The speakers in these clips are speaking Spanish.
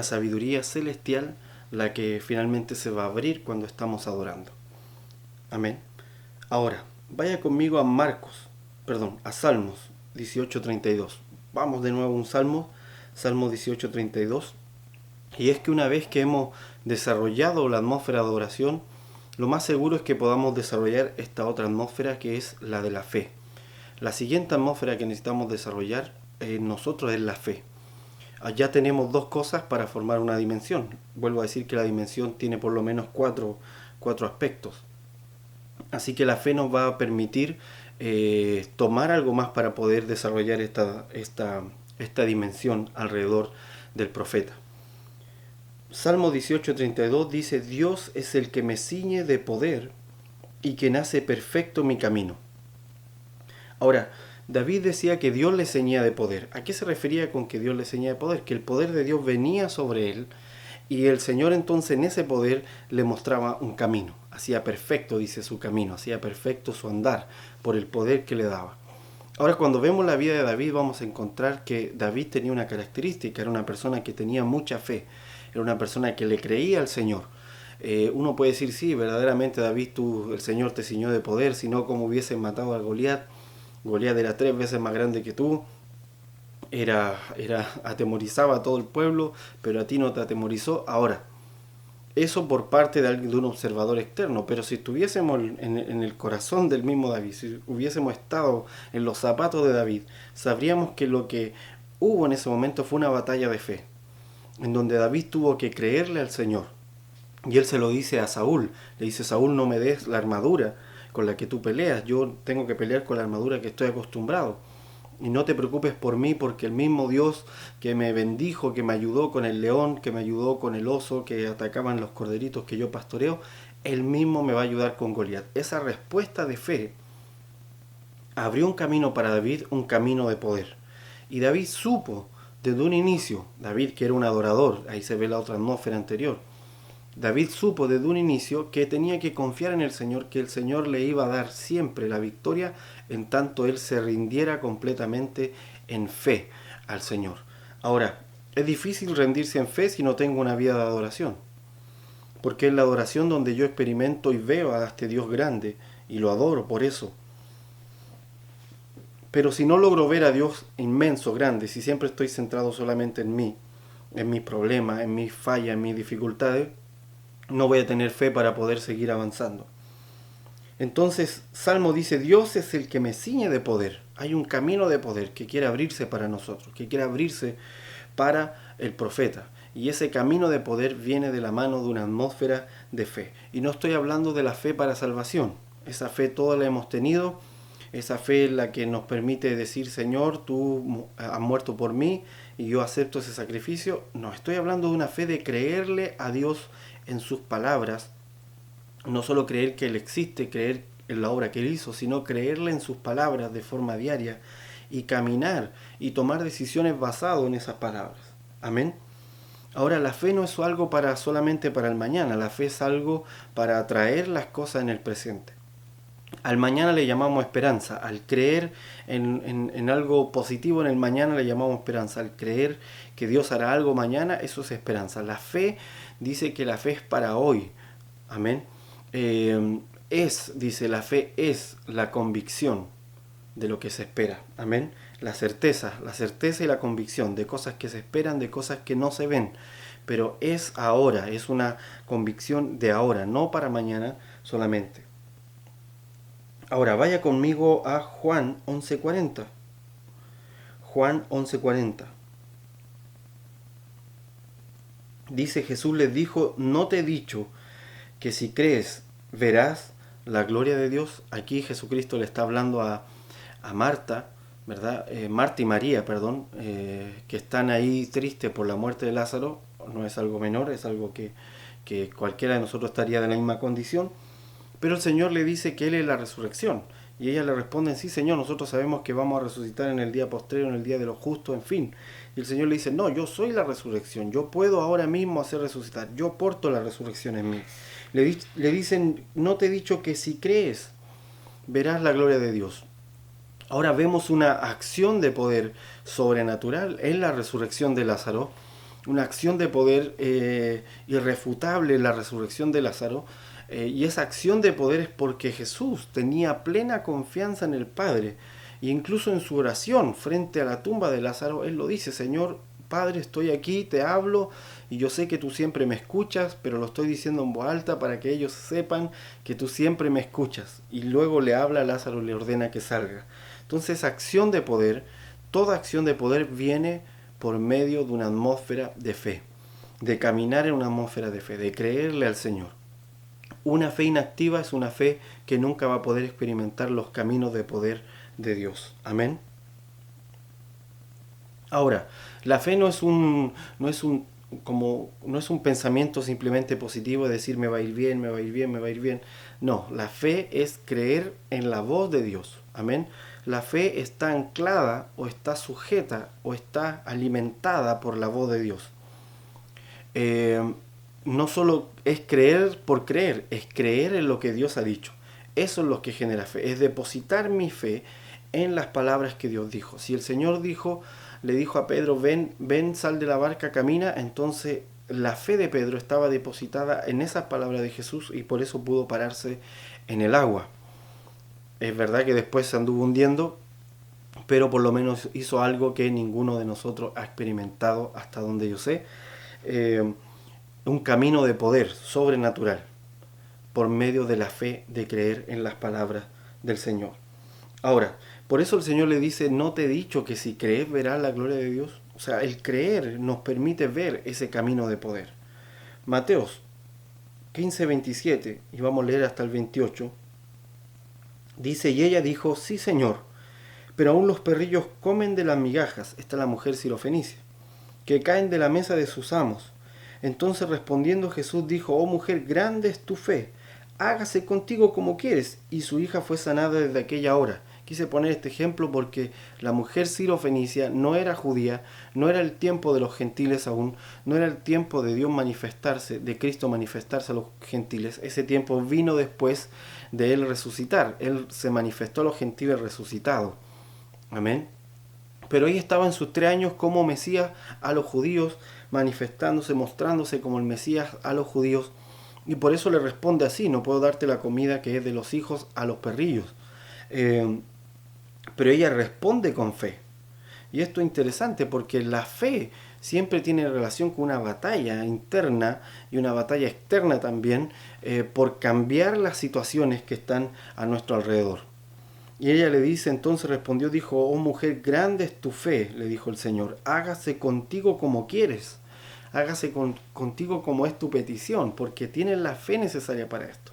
sabiduría celestial la que finalmente se va a abrir cuando estamos adorando. Amén. Ahora, vaya conmigo a Salmos 18:32. Vamos de nuevo a un Salmo 18:32. Y es que una vez que hemos desarrollado la atmósfera de adoración, lo más seguro es que podamos desarrollar esta otra atmósfera que es la de la fe. La siguiente atmósfera que necesitamos desarrollar nosotros es la fe. Allá tenemos dos cosas para formar una dimensión. Vuelvo a decir que la dimensión tiene por lo menos cuatro aspectos. Así que la fe nos va a permitir tomar algo más para poder desarrollar esta dimensión alrededor del profeta. Salmo 18:32 dice: Dios es el que me ciñe de poder y quien hace perfecto mi camino. Ahora, David decía que Dios le ceñía de poder. ¿A qué se refería con que Dios le ceñía de poder? Que el poder de Dios venía sobre él y el Señor entonces en ese poder le mostraba un camino. Hacía perfecto, dice, su camino, hacía perfecto su andar por el poder que le daba. Ahora, cuando vemos la vida de David, vamos a encontrar que David tenía una característica, era una persona que tenía mucha fe, era una persona que le creía al Señor. Uno puede decir, sí, verdaderamente David, el Señor te ciñó de poder, si no, como hubiesen matado a Goliat. Goliat era 3 veces más grande que tú, atemorizaba a todo el pueblo, pero a ti no te atemorizó. Ahora, eso por parte de un observador externo, pero si estuviésemos en el corazón del mismo David, si hubiésemos estado en los zapatos de David, sabríamos que lo que hubo en ese momento fue una batalla de fe, en donde David tuvo que creerle al Señor. Y él se lo dice a Saúl, le dice: Saúl, no me des la armadura con la que tú peleas, yo tengo que pelear con la armadura que estoy acostumbrado. Y no te preocupes por mí, porque el mismo Dios que me bendijo, que me ayudó con el león, que me ayudó con el oso, que atacaban los corderitos que yo pastoreo, él mismo me va a ayudar con Goliat. Esa respuesta de fe abrió un camino para David, un camino de poder. Y David supo desde un inicio, David que era un adorador, ahí se ve la otra atmósfera anterior, David supo desde un inicio que tenía que confiar en el Señor, que el Señor le iba a dar siempre la victoria en tanto él se rindiera completamente en fe al Señor. Ahora, es difícil rendirse en fe si no tengo una vida de adoración, porque es la adoración donde yo experimento y veo a este Dios grande y lo adoro por eso. Pero si no logro ver a Dios inmenso, grande, si siempre estoy centrado solamente en mí, en mis problemas, en mis fallas, en mis dificultades, no voy a tener fe para poder seguir avanzando. Entonces, Salmo dice: Dios es el que me ciñe de poder. Hay un camino de poder que quiere abrirse para nosotros, que quiere abrirse para el profeta. Y ese camino de poder viene de la mano de una atmósfera de fe. Y no estoy hablando de la fe para salvación. Esa fe toda la hemos tenido. Esa fe es la que nos permite decir: Señor, tú has muerto por mí y yo acepto ese sacrificio. No, estoy hablando de una fe de creerle a Dios en sus palabras, no solo creer que Él existe, creer en la obra que Él hizo, sino creerle en sus palabras de forma diaria y caminar y tomar decisiones basadas en esas palabras. Amén. Ahora, la fe no es algo solamente para el mañana, la fe es algo para atraer las cosas en el presente. Al mañana le llamamos esperanza, al creer en algo positivo en el mañana le llamamos esperanza, al creer que Dios hará algo mañana, eso es esperanza. La fe dice que la fe es para hoy, amén. Dice, la fe es la convicción de lo que se espera, amén. La certeza y la convicción de cosas que se esperan, de cosas que no se ven, pero es ahora, es una convicción de ahora, no para mañana solamente. Ahora vaya conmigo a Juan 11:40. Juan 11:40. Dice: Jesús les dijo: ¿no te he dicho que si crees verás la gloria de Dios? Aquí Jesucristo le está hablando a Marta, ¿verdad? Marta y María, perdón, que están ahí tristes por la muerte de Lázaro. No es algo menor, es algo que cualquiera de nosotros estaría en la misma condición. Pero el Señor le dice que Él es la resurrección. Y ellas le responden: sí, Señor, nosotros sabemos que vamos a resucitar en el día postrero, en el día de los justos, en fin. Y el Señor le dice: no, yo soy la resurrección, yo puedo ahora mismo hacer resucitar, yo porto la resurrección en mí. Le dicen: no te he dicho que si crees verás la gloria de Dios. Ahora vemos una acción de poder sobrenatural en la resurrección de Lázaro, una acción de poder irrefutable en la resurrección de Lázaro. Y esa acción de poder es porque Jesús tenía plena confianza en el Padre. E incluso en su oración frente a la tumba de Lázaro, él lo dice: Señor, Padre, estoy aquí, te hablo, y yo sé que tú siempre me escuchas, pero lo estoy diciendo en voz alta para que ellos sepan que tú siempre me escuchas. Y luego le habla a Lázaro, le ordena que salga. Entonces, acción de poder, toda acción de poder viene por medio de una atmósfera de fe, de caminar en una atmósfera de fe, de creerle al Señor. Una fe inactiva es una fe que nunca va a poder experimentar los caminos de poder de Dios. Amén. Ahora, la fe no es un pensamiento simplemente positivo de decir me va a ir bien, me va a ir bien, me va a ir bien. No, la fe es creer en la voz de Dios. Amén. La fe está anclada o está sujeta o está alimentada por la voz de Dios. No solo es creer por creer, es creer en lo que Dios ha dicho. Eso es lo que genera fe, es depositar mi fe en las palabras que Dios dijo. Si el Señor le dijo a Pedro, ven, sal de la barca, camina, entonces la fe de Pedro estaba depositada en esas palabras de Jesús y por eso pudo pararse en el agua. Es verdad que después se anduvo hundiendo, pero por lo menos hizo algo que ninguno de nosotros ha experimentado hasta donde yo sé. Un camino de poder sobrenatural por medio de la fe de creer en las palabras del Señor. Ahora, por eso el Señor le dice, no te he dicho que si crees verás la gloria de Dios. O sea, el creer nos permite ver ese camino de poder. Mateos 15:27, y vamos a leer hasta el 28, dice, y ella dijo, sí Señor, pero aún los perrillos comen de las migajas, está la mujer sirofenicia, que caen de la mesa de sus amos. Entonces respondiendo Jesús dijo, oh mujer, grande es tu fe, hágase contigo como quieres. Y su hija fue sanada desde aquella hora. Quise poner este ejemplo porque la mujer sirofenicia no era judía, no era el tiempo de los gentiles aún, no era el tiempo de Dios manifestarse, de Cristo manifestarse a los gentiles. Ese tiempo vino después de Él resucitar. Él se manifestó a los gentiles resucitados. Amén. Pero ella estaba en sus 3 años como Mesías a los judíos, manifestándose, mostrándose como el Mesías a los judíos. Y por eso le responde así, no puedo darte la comida que es de los hijos a los perrillos. Pero ella responde con fe. Y esto es interesante porque la fe siempre tiene relación con una batalla interna y una batalla externa también por cambiar las situaciones que están a nuestro alrededor. Y ella le dice, entonces respondió, dijo, oh mujer, grande es tu fe, le dijo el Señor, hágase contigo como quieres, hágase contigo como es tu petición, porque tienes la fe necesaria para esto.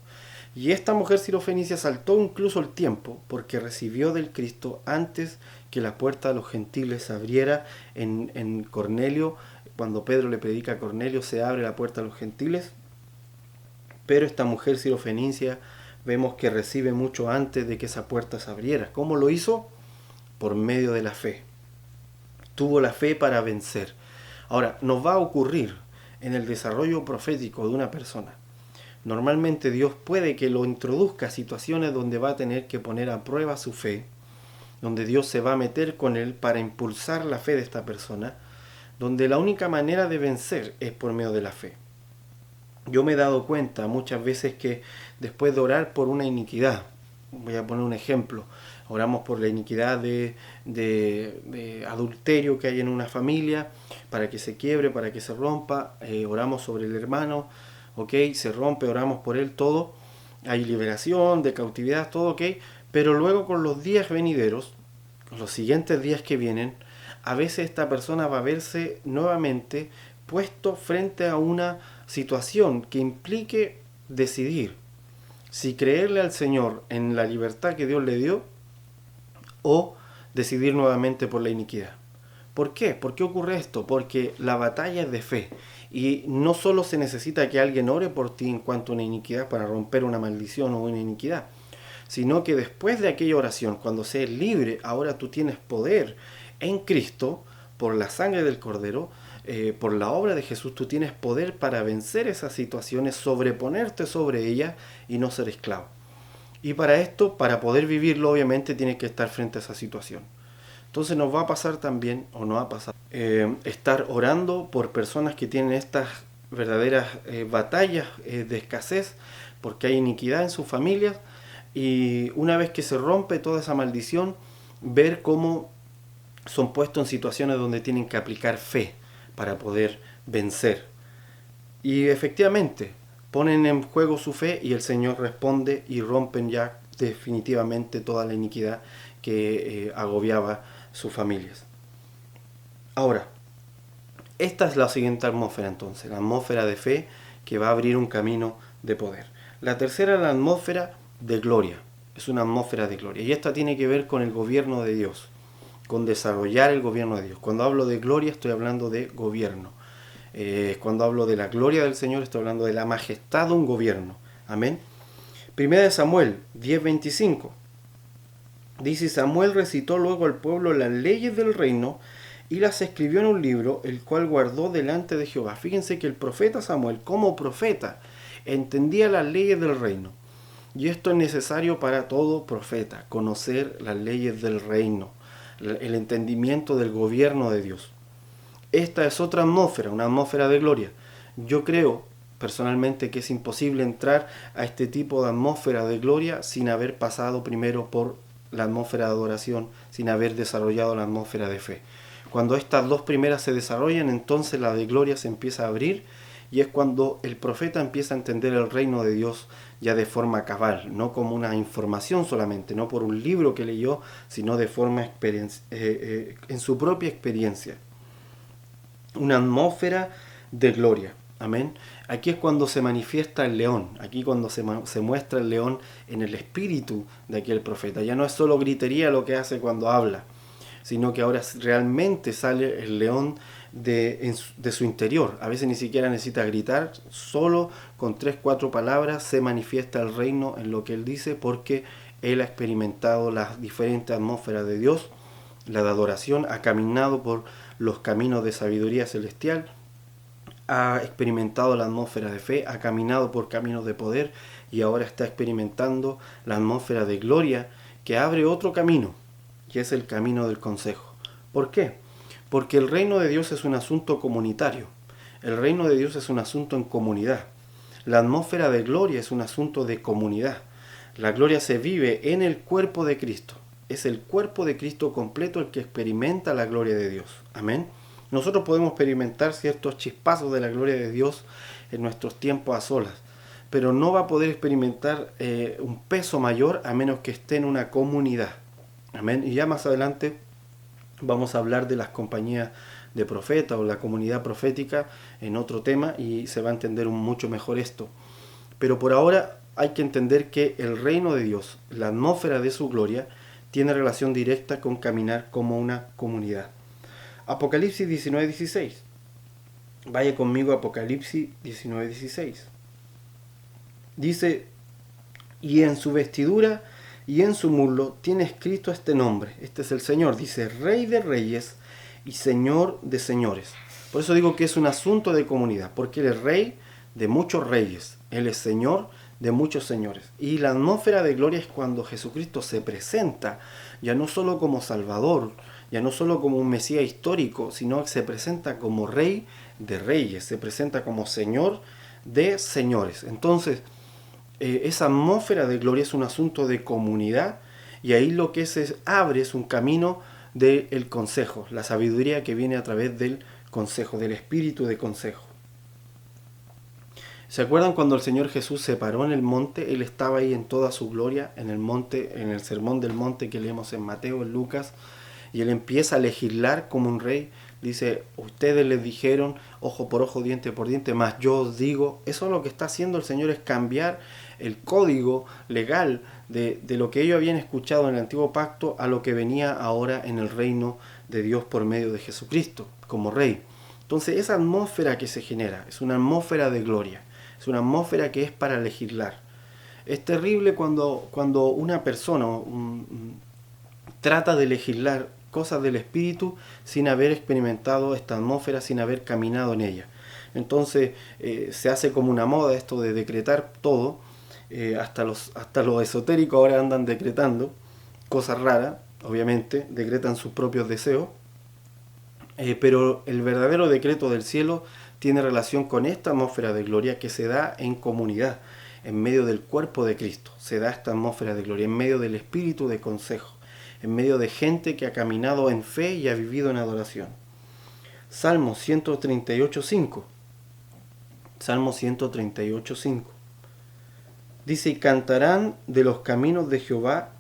Y esta mujer sirofenicia saltó incluso el tiempo, porque recibió del Cristo antes que la puerta de los gentiles se abriera en Cornelio. Cuando Pedro le predica a Cornelio, se abre la puerta a los gentiles, pero esta mujer sirofenicia vemos que recibe mucho antes de que esa puerta se abriera. ¿Cómo lo hizo? Por medio de la fe. Tuvo la fe para vencer. Ahora, nos va a ocurrir en el desarrollo profético de una persona. Normalmente Dios puede que lo introduzca a situaciones donde va a tener que poner a prueba su fe, donde Dios se va a meter con él para impulsar la fe de esta persona, donde la única manera de vencer es por medio de la fe. Yo me he dado cuenta muchas veces que después de orar por una iniquidad, voy a poner un ejemplo, oramos por la iniquidad de adulterio que hay en una familia, para que se quiebre, para que se rompa, oramos sobre el hermano, ok, se rompe, oramos por él, todo, hay liberación de cautividad, todo ok, pero luego con los días venideros, con los siguientes días que vienen, a veces esta persona va a verse nuevamente puesto frente a una situación que implique decidir si creerle al Señor en la libertad que Dios le dio o decidir nuevamente por la iniquidad. ¿Por qué? ¿Por qué ocurre esto? Porque la batalla es de fe y no solo se necesita que alguien ore por ti en cuanto a una iniquidad para romper una maldición o una iniquidad, sino que después de aquella oración, cuando seas libre, ahora tú tienes poder en Cristo por la sangre del Cordero, por la obra de Jesús, tú tienes poder para vencer esas situaciones, sobreponerte sobre ellas y no ser esclavo. Y para esto, para poder vivirlo, obviamente tienes que estar frente a esa situación. Entonces nos va a pasar también, o no va a pasar, estar orando por personas que tienen estas verdaderas batallas de escasez, porque hay iniquidad en sus familias, y una vez que se rompe toda esa maldición, ver cómo son puestos en situaciones donde tienen que aplicar fe para poder vencer. Y efectivamente, ponen en juego su fe y el Señor responde y rompen ya definitivamente toda la iniquidad que agobiaba sus familias. Ahora, esta es la siguiente atmósfera entonces, la atmósfera de fe que va a abrir un camino de poder. La tercera es la atmósfera de gloria, es una atmósfera de gloria. Y esta tiene que ver con el gobierno de Dios, con desarrollar el gobierno de Dios. Cuando hablo de gloria estoy hablando de gobierno. Cuando hablo de la gloria del Señor estoy hablando de la majestad de un gobierno. Amén. Primera de Samuel 10:25. Dice: Samuel recitó luego al pueblo las leyes del reino y las escribió en un libro, el cual guardó delante de Jehová. Fíjense que el profeta Samuel, como profeta, entendía las leyes del reino. Y esto es necesario para todo profeta, conocer las leyes del reino, el entendimiento del gobierno de Dios. Esta es otra atmósfera, una atmósfera de gloria. Yo creo personalmente que es imposible entrar a este tipo de atmósfera de gloria sin haber pasado primero por la atmósfera de adoración, sin haber desarrollado la atmósfera de fe. Cuando estas dos primeras se desarrollan, entonces la de gloria se empieza a abrir, y es cuando el profeta empieza a entender el reino de Dios ya de forma cabal, no como una información solamente, no por un libro que leyó, sino de forma en su propia experiencia. Una atmósfera de gloria. Amén. Aquí es cuando se manifiesta el león, aquí cuando se muestra el león en el espíritu de aquel profeta. Ya no es solo gritería lo que hace cuando habla, sino que ahora realmente sale el león de su interior. A veces ni siquiera necesita gritar, solo con 3-4 palabras se manifiesta el reino en lo que él dice, porque él ha experimentado las diferentes atmósferas de Dios, la de adoración, ha caminado por los caminos de sabiduría celestial, ha experimentado la atmósfera de fe, ha caminado por caminos de poder y ahora está experimentando la atmósfera de gloria que abre otro camino, que es el camino del consejo. ¿Por qué? Porque el reino de Dios es un asunto comunitario. El reino de Dios es un asunto en comunidad. La atmósfera de gloria es un asunto de comunidad. La gloria se vive en el cuerpo de Cristo. Es el cuerpo de Cristo completo el que experimenta la gloria de Dios. Amén. Nosotros podemos experimentar ciertos chispazos de la gloria de Dios en nuestros tiempos a solas, pero no va a poder experimentar un peso mayor a menos que esté en una comunidad. Amén. Y ya más adelante vamos a hablar de las compañías de profetas o la comunidad profética en otro tema y se va a entender mucho mejor esto. Pero por ahora hay que entender que el reino de Dios, la atmósfera de su gloria, tiene relación directa con caminar como una comunidad. Apocalipsis 19:16. Vaya conmigo a Apocalipsis 19:16. Dice: y en su vestidura y en su muslo tiene escrito este nombre. Este es el Señor. Dice: Rey de Reyes y Señor de Señores. Por eso digo que es un asunto de comunidad, porque Él es Rey de muchos reyes. Él es Señor de muchos señores. Y la atmósfera de gloria es cuando Jesucristo se presenta, ya no solo como Salvador, ya no solo como un Mesías histórico, sino que se presenta como Rey de Reyes, se presenta como Señor de Señores. Entonces, esa atmósfera de gloria es un asunto de comunidad, y ahí lo que se abre es un camino del consejo, la sabiduría que viene a través del consejo, del espíritu de consejo. ¿Se acuerdan cuando el Señor Jesús se paró en el monte? Él estaba ahí en toda su gloria, en el monte, en el sermón del monte que leemos en Mateo, en Lucas, y Él empieza a legislar como un rey. Dice: ustedes les dijeron ojo por ojo, diente por diente, mas yo os digo. Eso lo que está haciendo el Señor es cambiar el código legal de lo que ellos habían escuchado en el antiguo pacto a lo que venía ahora en el reino de Dios por medio de Jesucristo como rey. Entonces esa atmósfera que se genera es una atmósfera de gloria, es una atmósfera que es para legislar. Es terrible cuando una persona trata de legislar cosas del espíritu sin haber experimentado esta atmósfera, sin haber caminado en ella. Entonces se hace como una moda esto de decretar todo. Hasta los esotéricos ahora andan decretando cosas raras. obviamente, decretan sus propios deseos, pero el verdadero decreto del cielo tiene relación con esta atmósfera de gloria que se da en comunidad, en medio del cuerpo de Cristo. Se da esta atmósfera de gloria, en medio del espíritu de consejo, en medio de gente que ha caminado en fe y ha vivido en adoración. Salmo 138.5. Salmo 138.5. Dice, y cantarán de los caminos de Jehová,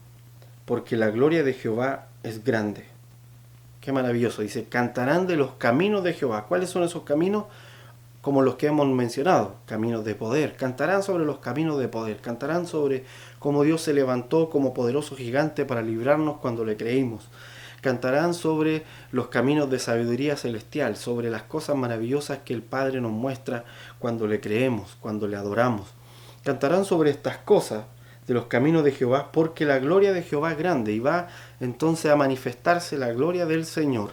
porque la gloria de Jehová es grande. Qué maravilloso. Dice, cantarán de los caminos de Jehová. ¿Cuáles son esos caminos? Como los que hemos mencionado, caminos de poder. Cantarán sobre los caminos de poder. Cantarán sobre cómo Dios se levantó como poderoso gigante para librarnos cuando le creímos. Cantarán sobre los caminos de sabiduría celestial, sobre las cosas maravillosas que el Padre nos muestra cuando le creemos, cuando le adoramos. Cantarán sobre estas cosas de los caminos de Jehová, porque la gloria de Jehová es grande, y va entonces a manifestarse la gloria del Señor.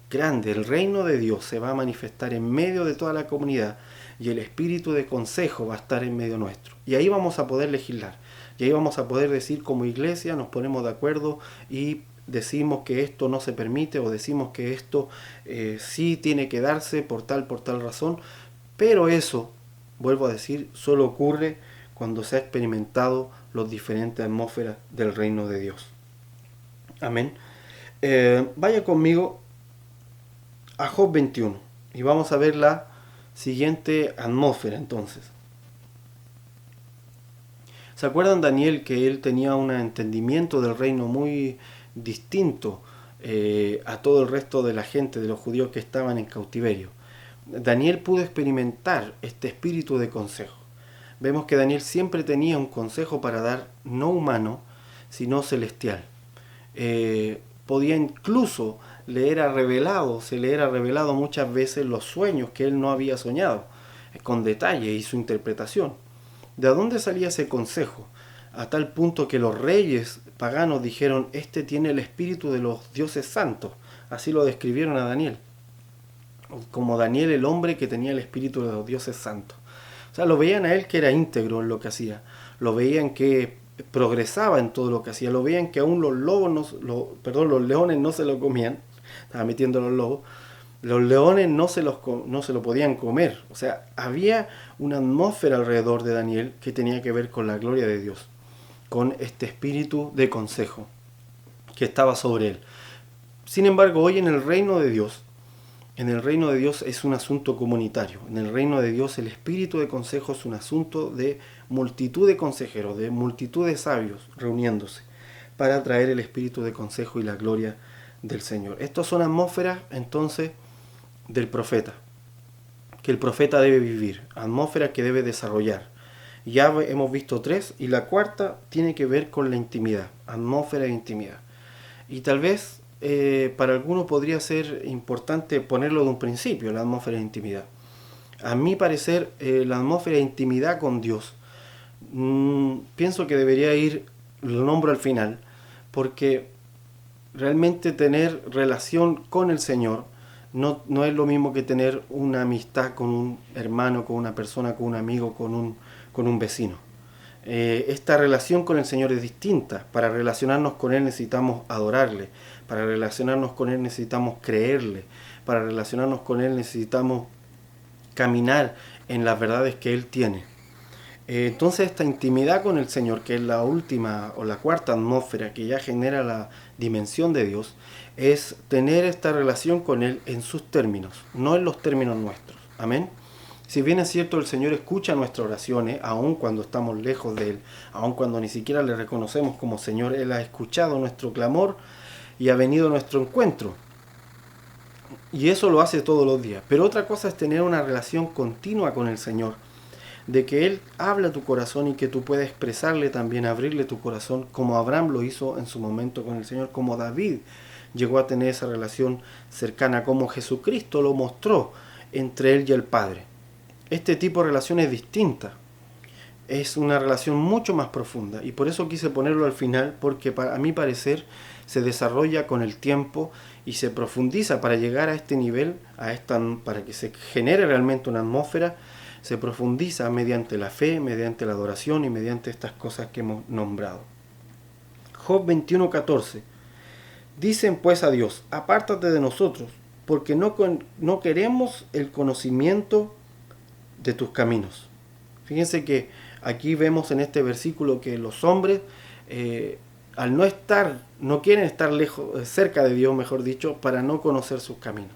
Grande, el reino de Dios se va a manifestar en medio de toda la comunidad, y el espíritu de consejo va a estar en medio nuestro. Y ahí vamos a poder legislar, y ahí vamos a poder decir como iglesia, nos ponemos de acuerdo y decimos que esto no se permite, o decimos que esto sí tiene que darse por tal razón, pero eso, vuelvo a decir, solo ocurre cuando se ha experimentado las diferentes atmósferas del reino de Dios. Amén. Vaya conmigo a Job 21 y vamos a ver la siguiente atmósfera entonces. ¿Se acuerdan Daniel que él tenía un entendimiento del reino muy distinto a todo el resto de la gente, de los judíos que estaban en cautiverio? Daniel pudo experimentar este espíritu de consejo. Vemos que Daniel siempre tenía un consejo para dar, no humano, sino celestial. Podía incluso se le era revelado muchas veces los sueños que él no había soñado, con detalle y su interpretación. ¿De dónde salía ese consejo? A tal punto que los reyes paganos dijeron, este tiene el espíritu de los dioses santos. Así lo describieron a Daniel. Como Daniel, el hombre que tenía el espíritu de los dioses santos. O sea, lo veían a él que era íntegro en lo que hacía. Lo veían que progresaba en todo lo que hacía. Lo veían que aún los leones no se lo comían. Estaba metiendo los lobos. Los leones no se lo podían comer. O sea, había una atmósfera alrededor de Daniel que tenía que ver con la gloria de Dios, con este espíritu de consejo que estaba sobre él. Sin embargo, hoy en el reino de Dios es un asunto comunitario. En el reino de Dios el espíritu de consejo es un asunto de multitud de consejeros, de multitud de sabios reuniéndose para traer el espíritu de consejo y la gloria del Señor. Estas son atmósferas entonces del profeta, que el profeta debe vivir, atmósferas que debe desarrollar. Ya hemos visto 3 y la cuarta tiene que ver con la intimidad, atmósfera de intimidad. Y tal vez para algunos podría ser importante ponerlo de un principio, la atmósfera de intimidad. A mi parecer, la atmósfera de intimidad con Dios, pienso que debería ir, lo nombro al final, porque realmente tener relación con el Señor no es lo mismo que tener una amistad con un hermano, con una persona, con un amigo, con un vecino. Esta relación con el Señor es distinta. Para relacionarnos con Él necesitamos adorarle. Para relacionarnos con Él necesitamos creerle. Para relacionarnos con Él necesitamos caminar en las verdades que Él tiene. Entonces esta intimidad con el Señor, que es la última o la cuarta atmósfera que ya genera la dimensión de Dios, es tener esta relación con Él en sus términos, no en los términos nuestros. Amén. Si bien es cierto, el Señor escucha nuestras oraciones, aun cuando estamos lejos de Él, aun cuando ni siquiera le reconocemos como Señor, Él ha escuchado nuestro clamor y ha venido a nuestro encuentro. Y eso lo hace todos los días. Pero otra cosa es tener una relación continua con el Señor, de que Él habla a tu corazón y que tú puedes expresarle también, abrirle tu corazón, como Abraham lo hizo en su momento con el Señor, como David llegó a tener esa relación cercana, como Jesucristo lo mostró entre Él y el Padre. Este tipo de relación es distinta, es una relación mucho más profunda, y por eso quise ponerlo al final, porque a mi parecer se desarrolla con el tiempo y se profundiza para llegar a este nivel, para que se genere realmente una atmósfera. Se profundiza mediante la fe, mediante la adoración y mediante estas cosas que hemos nombrado. Job 21:14. Dicen pues a Dios, apártate de nosotros, porque no queremos el conocimiento de tus caminos. Fíjense que aquí vemos en este versículo que los hombres, al no quieren estar lejos, cerca de Dios, mejor dicho, para no conocer sus caminos.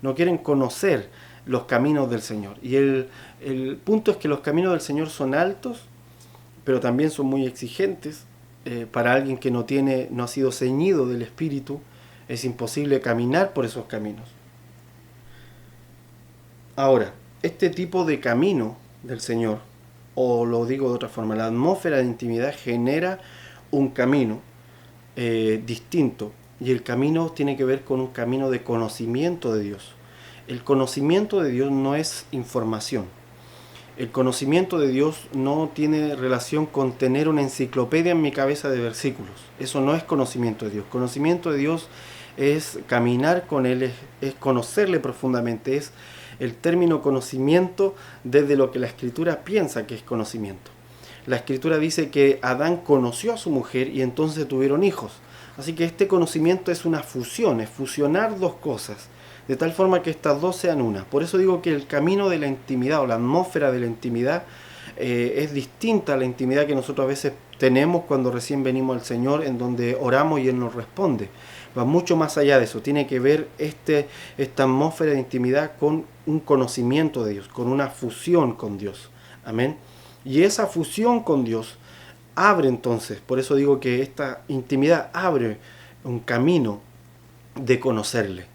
No quieren conocer los caminos del Señor. Y el punto es que los caminos del Señor son altos, pero también son muy exigentes. Para alguien que no ha sido ceñido del Espíritu, es imposible caminar por esos caminos. Ahora, este tipo de camino del Señor, o lo digo de otra forma, la atmósfera de intimidad genera un camino distinto, y el camino tiene que ver con un camino de conocimiento de Dios. El conocimiento de Dios no es información. El conocimiento de Dios no tiene relación con tener una enciclopedia en mi cabeza de versículos. Eso no es conocimiento de Dios. Conocimiento de Dios es caminar con Él, es conocerle profundamente, es el término conocimiento desde lo que la Escritura piensa que es conocimiento. La Escritura dice que Adán conoció a su mujer y entonces tuvieron hijos. Así que este conocimiento es una fusión, es fusionar dos cosas, de tal forma que estas dos sean una. Por eso digo que el camino de la intimidad o la atmósfera de la intimidad es distinta a la intimidad que nosotros a veces tenemos cuando recién venimos al Señor, en donde oramos y Él nos responde. Va mucho más allá de eso, tiene que ver esta atmósfera de intimidad con un conocimiento de Dios, con una fusión con Dios. Amén. Y esa fusión con Dios abre entonces, por eso digo que esta intimidad abre un camino de conocerle.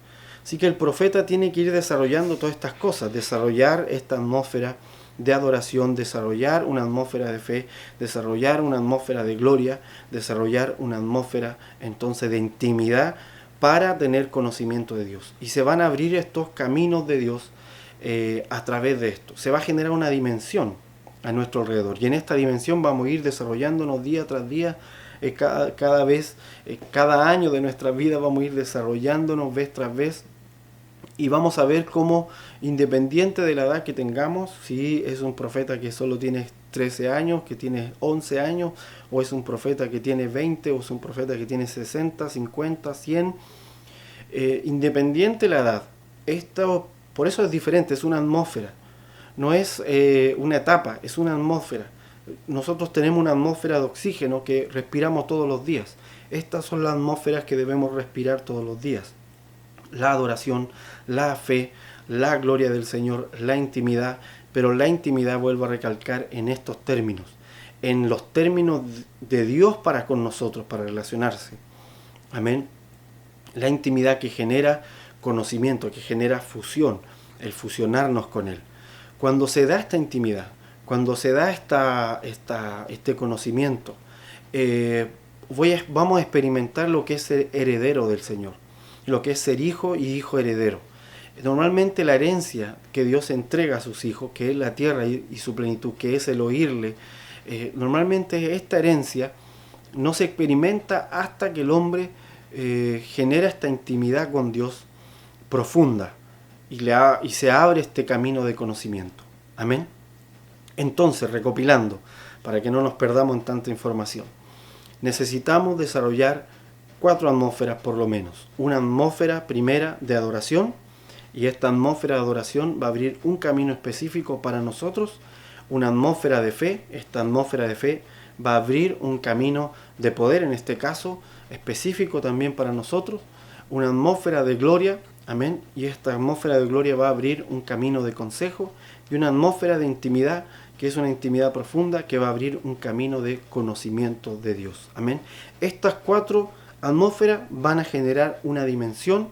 Así que el profeta tiene que ir desarrollando todas estas cosas, desarrollar esta atmósfera de adoración, desarrollar una atmósfera de fe, desarrollar una atmósfera de gloria, desarrollar una atmósfera entonces de intimidad para tener conocimiento de Dios. Y se van a abrir estos caminos de Dios a través de esto. Se va a generar una dimensión a nuestro alrededor. Y en esta dimensión vamos a ir desarrollándonos día tras día. Cada año de nuestra vida vamos a ir desarrollándonos vez tras vez. Y vamos a ver cómo, independiente de la edad que tengamos, si es un profeta que solo tiene 13 años, que tiene 11 años, o es un profeta que tiene 20, o es un profeta que tiene 60, 50, 100, independiente de la edad, por eso es diferente, es una atmósfera, no es una etapa, es una atmósfera. Nosotros tenemos una atmósfera de oxígeno que respiramos todos los días. Estas son las atmósferas que debemos respirar todos los días. La adoración, la fe, la gloria del Señor, la intimidad, pero la intimidad, vuelvo a recalcar, en estos términos, en los términos de Dios para con nosotros, para relacionarse. Amén. La intimidad que genera conocimiento, que genera fusión, el fusionarnos con Él. Cuando se da esta intimidad, cuando se da este conocimiento, vamos a experimentar lo que es ser heredero del Señor, lo que es ser hijo y hijo heredero. Normalmente la herencia que Dios entrega a sus hijos, que es la tierra y su plenitud, que es el oírle, normalmente esta herencia no se experimenta hasta que el hombre genera esta intimidad con Dios profunda y se abre este camino de conocimiento. Amén. Entonces, recopilando, para que no nos perdamos en tanta información, necesitamos desarrollar 4 atmósferas por lo menos. Una atmósfera primera de adoración, y esta atmósfera de adoración va a abrir un camino específico para nosotros. Una atmósfera de fe, esta atmósfera de fe va a abrir un camino de poder, en este caso, específico también para nosotros. Una atmósfera de gloria, amén, y esta atmósfera de gloria va a abrir un camino de consejo, y una atmósfera de intimidad, que es una intimidad profunda, que va a abrir un camino de conocimiento de Dios. Amén. Estas 4 atmósferas van a generar una dimensión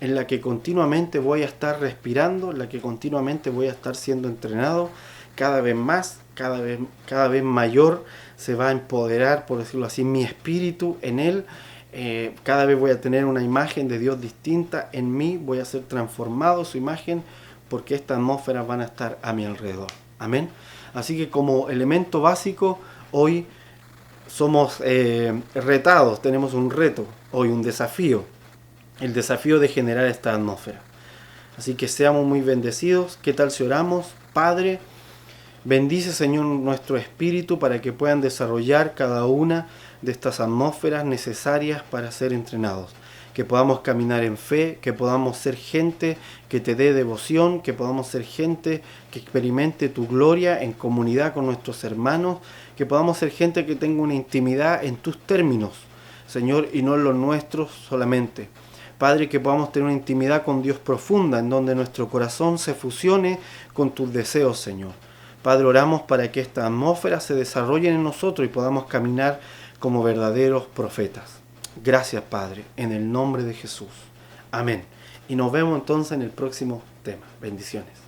en la que continuamente voy a estar respirando, en la que continuamente voy a estar siendo entrenado, cada vez más, cada vez mayor se va a empoderar, por decirlo así, mi espíritu en Él. Cada vez voy a tener una imagen de Dios distinta en mí, voy a ser transformado su imagen, porque estas atmósferas van a estar a mi alrededor. Amén. Así que como elemento básico, hoy somos retados, tenemos un reto, hoy un desafío, el desafío de generar esta atmósfera. Así que seamos muy bendecidos. ¿Qué tal si oramos? Padre, bendice, Señor, nuestro espíritu para que puedan desarrollar cada una de estas atmósferas necesarias para ser entrenados. que podamos caminar en fe, que podamos ser gente que te dé devoción, que podamos ser gente que experimente tu gloria en comunidad con nuestros hermanos, que podamos ser gente que tenga una intimidad en tus términos, Señor, y no en los nuestros solamente. Padre, que podamos tener una intimidad con Dios profunda, en donde nuestro corazón se fusione con tus deseos, Señor. Padre, oramos para que esta atmósfera se desarrolle en nosotros y podamos caminar como verdaderos profetas. Gracias, Padre, en el nombre de Jesús. Amén. Y nos vemos entonces en el próximo tema. Bendiciones.